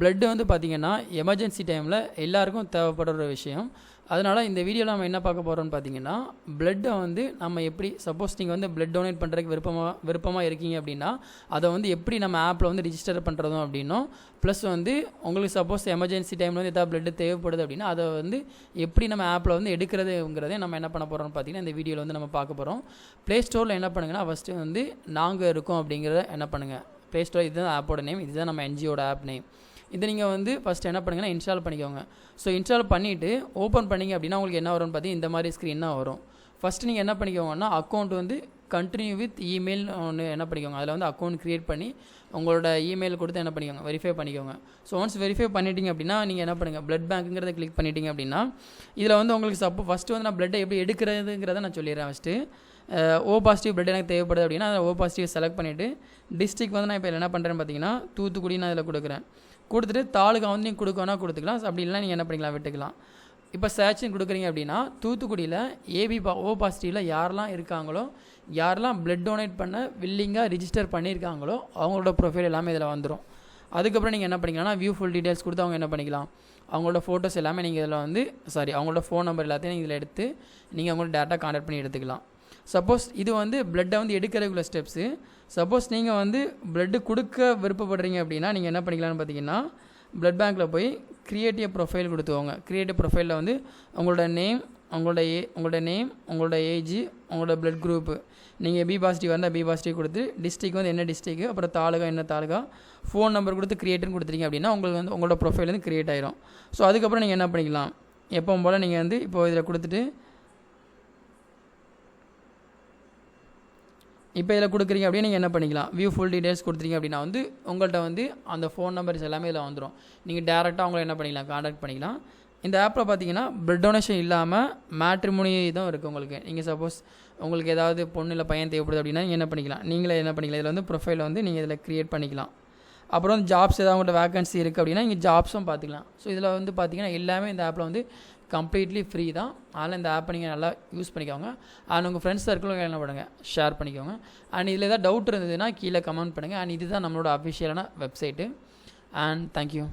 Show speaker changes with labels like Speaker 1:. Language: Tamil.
Speaker 1: பிளட் வந்து பார்த்திங்கன்னா எமர்ஜென்சி டைமில் எல்லாருக்கும் தேவைப்படுற ஒரு விஷயம். அதனால் இந்த வீடியோவில் நம்ம என்ன பார்க்க போகிறோம்னு பார்த்தீங்கன்னா, பிளட்டை வந்து நம்ம எப்படி, சப்போஸ் நீங்கள் வந்து பிளட் டொனேட் பண்ணுறதுக்கு விருப்பமாக இருக்கீங்க அப்படின்னா அதை வந்து எப்படி நம்ம ஆப்பில் வந்து ரிஜிஸ்டர் பண்ணுறதும் அப்படின்னும், ப்ளஸ் வந்து உங்களுக்கு சப்போஸ் எமர்ஜென்சி டைமில் வந்து எதாவது பிளட்டு தேவைப்படுது அப்படின்னா அதை வந்து எப்படி நம்ம ஆப்பில் வந்து எடுக்கிறதுங்கிறதே நம்ம என்ன பண்ண போகிறோம்னு பார்த்தீங்கன்னா இந்த வீடியோவில் வந்து நம்ம பார்க்க போகிறோம். ப்ளே ஸ்டோரில் என்ன பண்ணுங்கன்னா, ஃபஸ்ட்டு வந்து நாங்கள் இருக்கோம் அப்படிங்கிறத என்ன பண்ணுங்கள், ப்ளே ஸ்டோர் இதுதான் ஆப்போட நேம், இதுதான் நம்ம என்ஜியோட ஆப் நேம். இதை நீங்கள் வந்து ஃபஸ்ட்டு என்ன பண்ணுங்கன்னா இன்ஸ்டால் பண்ணிக்கோங்க. ஸோ இன்ஸ்டால் பண்ணிவிட்டு ஓப்பன் பண்ணிங்க அப்படின்னா உங்களுக்கு என்ன வரும்னு பார்த்தீங்கன்னா இந்த மாதிரி ஸ்க்ரீன் தான் வரும். ஃபஸ்ட்டு நீங்கள் என்ன பண்ணிக்கோங்கன்னா அக்கௌண்ட் வந்து கண்டினியூ வித் இமெயில் ஒன்று என்ன பண்ணிக்கோங்க, அதில் வந்து அக்கௌண்ட் க்ரியேட் பண்ணி உங்களோட இமெயில் கொடுத்து என்ன பண்ணிக்கோங்க, வெரிஃபை பண்ணிக்கோங்க. ஸோ ஒன்ஸ் வெரிஃபை பண்ணிட்டீங்க அப்படின்னா நீங்கள் என்ன பண்ணுங்கள், பிளட் பேங்க்குங்கிறத கிளிக் பண்ணிட்டீங்க அப்படின்னா இதில் வந்து உங்களுக்கு ஃபஸ்ட்டு வந்து நான் பிளட்டை எப்படி எடுக்கிறதுங்கிறத நான் சொல்லிடுறேன். ஃபஸ்ட்டு ஓ பாசிட்டிவ் பிளட் எனக்கு தேவைப்படுது அப்படின்னா அதை ஓ பாசிட்டிவ் செலக்ட் பண்ணிவிட்டு டிஸ்ட்ரிக் வந்து நான் இப்போ என்ன பண்ணுறேன்னு பார்த்தீங்கன்னா தூத்துக்குடி நான் இதில் கொடுக்குறேன். கொடுத்துட்டு தாலுக்கா வந்து நீங்கள் கொடுக்கணும் கொடுத்துக்கலாம், அப்படி இல்லைனா நீங்கள் என்ன பண்ணிக்கலாம் விட்டுக்கலாம். இப்போ சர்ச்சிங் கொடுக்குறீங்க அப்படின்னா தூத்துக்குடியில் ஓ பாசிட்டிவில் யாரெல்லாம் இருக்காங்களோ, யாரெல்லாம் பிளட் டொனேட் பண்ண வில்லிங்காக ரிஜிஸ்டர் பண்ணியிருக்காங்களோ அவங்களோட ப்ரொஃபைல் எல்லாமே இதில் வந்துடும். அதுக்கப்புறம் நீங்கள் என்ன பண்ணிக்கலாம்னா வியூ ஃபுல் டீட்டெயில்ஸ் கொடுத்து அவங்க என்ன பண்ணிக்கலாம், அவங்களோட ஃபோட்டோஸ் எல்லாமே நீங்கள் இதில் வந்து அவங்களோட ஃபோன் நம்பர் எல்லாத்தையும் நீங்கள் இதில் எடுத்து நீங்கள் அவங்களோட டேட்டா கான்டாக்ட் பண்ணி எடுத்துக்கலாம். சப்போஸ் இது வந்து பிளட்டை வந்து எடுக்கிறதுக்குள்ள ஸ்டெப்ஸு. சப்போஸ் நீங்கள் வந்து பிளட்டு கொடுக்க விருப்பப்படுறீங்க அப்படின்னா நீங்கள் என்ன பண்ணிக்கலாம்னு பார்த்தீங்கன்னா பிளட் பேங்க்கில் போய் கிரியேட்டிவ் ப்ரொஃபைல் கொடுத்துவோங்க. கிரியேட்டிவ் ப்ரொஃபைலில் வந்து உங்களோட நேம், உங்களோட ஏஜ், உங்களோட பிளட் குரூப்பு, நீங்கள் பி பாசிட்டிவ் வந்தால் பி பாசிட்டிவ் கொடுத்து, டிஸ்ட்ரிக் வந்து என்ன டிஸ்ட்ரிக்கு, அப்புறம் தாலுகா என்ன தாலுகா, ஃபோன் நம்பர் கொடுத்து கிரியேட்டுன்னு கொடுத்துட்டீங்க அப்படின்னா உங்களுக்கு வந்து உங்களோட ப்ரொஃபைல் வந்து கிரியேட் ஆயிரும். ஸோ அதுக்கப்புறம் நீங்கள் என்ன பண்ணிக்கலாம், எப்பவும் போல் நீங்கள் வந்து இப்போது இதில் கொடுத்துட்டு இப்போ இதில் கொடுக்குறீங்க அப்படியே நீங்கள் என்ன பண்ணிக்கலாம், வியூ ஃபுல் டீட்டெயில்ஸ் கொடுத்துருங்க அப்படின்னா வந்து உங்கள்கிட்ட வந்து அந்த ஃபோன் நம்பர்ஸ் எல்லாமே இதில் வந்துடும். நீங்கள் டேரெக்டாக அவங்கள என்ன பண்ணிக்கலாம், கான்டாக்ட் பண்ணிக்கலாம். இந்த ஆப்பில் பார்த்தீங்கன்னா பிளட் டொனேஷன் இல்லாமல் மேட்ரிமோனி தான் இருக்குது உங்களுக்கு. நீங்கள் சப்போஸ் உங்களுக்கு ஏதாவது பொண்ணு இல்லை பையன் தேவைப்படுது அப்படின்னா நீங்கள் என்ன பண்ணிக்கலாம், நீங்களே என்ன பண்ணிக்கலாம், இதில் வந்து ப்ரொஃபைலை வந்து நீங்கள் இதில் க்ரியேட் பண்ணிக்கலாம். அப்புறம் ஜாப்ஸ் ஏதாவது உங்கள்கிட்ட வேகன்சி இருக்குது அப்படின்னா நீங்கள் ஜாப்ஸும் பார்த்துக்கலாம். ஸோ இதில் வந்து பார்த்தீங்கன்னா எல்லாமே இந்த ஆப்பில் வந்து கம்ப்ளீட்லி ஃப்ரீ தான். அதனால் இந்த ஆப்பை நீங்கள் நல்லா யூஸ் பண்ணிக்கோங்க. அண்ட் உங்கள் ஃப்ரெண்ட்ஸ் சர்க்கிளும் என்ன பண்ணுங்கள், ஷேர் பண்ணிக்கோங்க. அண்ட் இதில் ஏதாவது டவுட் இருந்ததுன்னா கீழே கமெண்ட் பண்ணுங்கள். அண்ட் இதுதான் நம்மளோட அஃபிஷியலான வெப்சைட்டு. And thank you.